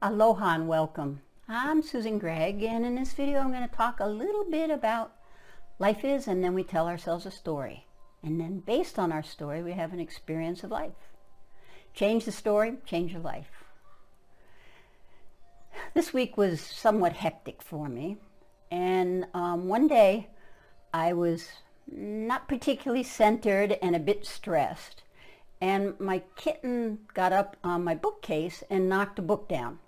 Aloha and welcome. I'm Susan Gregg, and in this video I'm going to talk a little bit about life is, and then we tell ourselves a story. And then based on our story, we have an experience of life. Change the story, change your life. This week was somewhat hectic for me, and one day I was not particularly centered and a bit stressed, and my kitten got up on my bookcase and knocked a book down.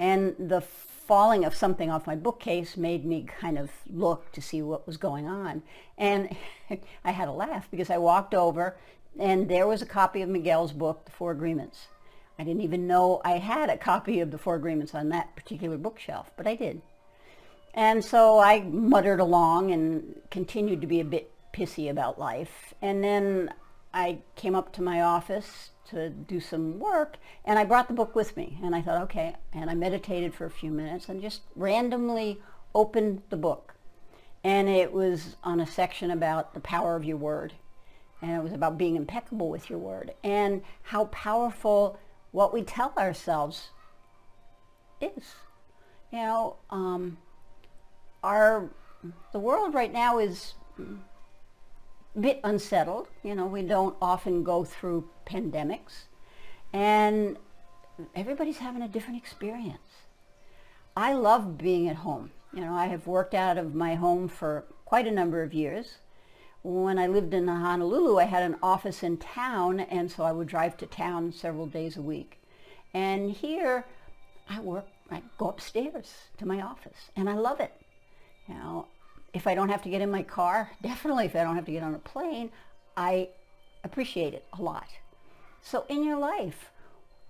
And the falling of something off my bookcase made me kind of look to see what was going on. And I had a laugh because I walked over and there was a copy of Miguel's book, The Four Agreements. I didn't even know I had a copy of The Four Agreements on that particular bookshelf, but I did. And so I muttered along and continued to be a bit pissy about life. And then I came up to my office to do some work, and I brought the book with me, and I thought, okay, and I meditated for a few minutes and just randomly opened the book, and it was on a section about the power of your word, and it was about being impeccable with your word and how powerful what we tell ourselves is. You know, the world right now is bit unsettled. You know, we don't often go through pandemics, and everybody's having a different experience. I love being at home. You know, I have worked out of my home for quite a number of years. When I lived in Honolulu, I had an office in town, and so I would drive to town several days a week. And here I go upstairs to my office, and I love it. You know, if I don't have to get in my car, definitely if I don't have to get on a plane, I appreciate it a lot. So in your life,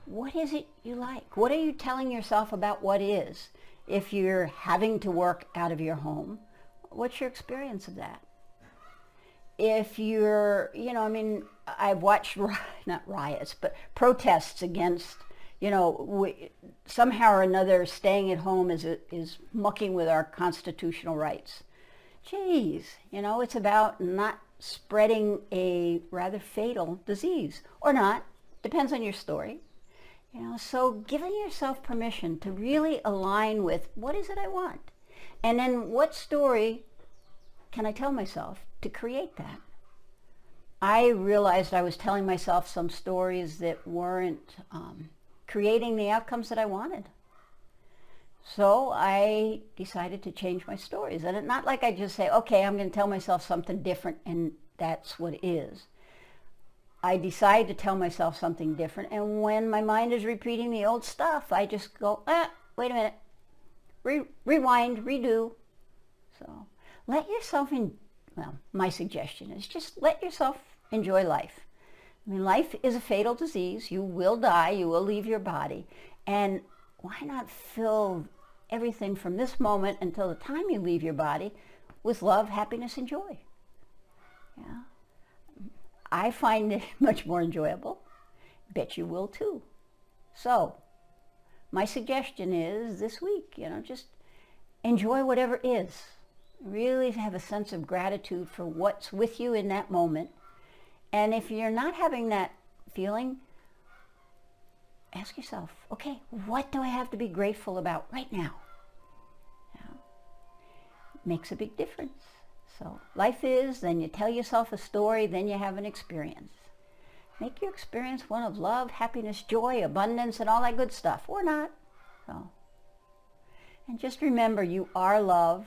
what is it you like? What are you telling yourself about what is? If you're having to work out of your home, what's your experience of that? If you're, you know, I mean, I've watched, not riots, but protests against, you know, somehow or another staying at home is mucking with our constitutional rights. Geez, you know, it's about not spreading a rather fatal disease, or not, depends on your story. You know, so giving yourself permission to really align with what is it I want, and then what story can I tell myself to create that. I realized I was telling myself some stories that weren't creating the outcomes that I wanted. So I decided to change my stories. And it's not like I just say, okay, I'm going to tell myself something different and that's what it is. I decide to tell myself something different. And when my mind is repeating the old stuff, I just go, wait a minute, rewind, redo. So let yourself well, my suggestion is just let yourself enjoy life. I mean, life is a fatal disease. You will die. You will leave your body. And why not fill everything from this moment until the time you leave your body with love, happiness, and joy? Yeah. I find it much more enjoyable. Bet you will too. So my suggestion is this week, you know, just enjoy whatever is. Really have a sense of gratitude for what's with you in that moment. And if you're not having that feeling, ask yourself, okay, what do I have to be grateful about right now? Yeah. Makes a big difference. So life is, then you tell yourself a story, then you have an experience. Make your experience one of love, happiness, joy, abundance, and all that good stuff, or not. So, and just remember, you are love,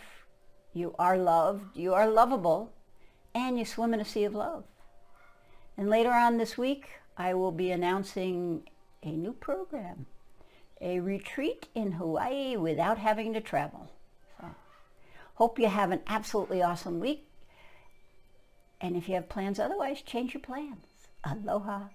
you are loved, you are lovable, and you swim in a sea of love. And later on this week, I will be announcing a new program, a retreat in Hawaii without having to travel. So, hope you have an absolutely awesome week. And if you have plans otherwise, change your plans. Aloha.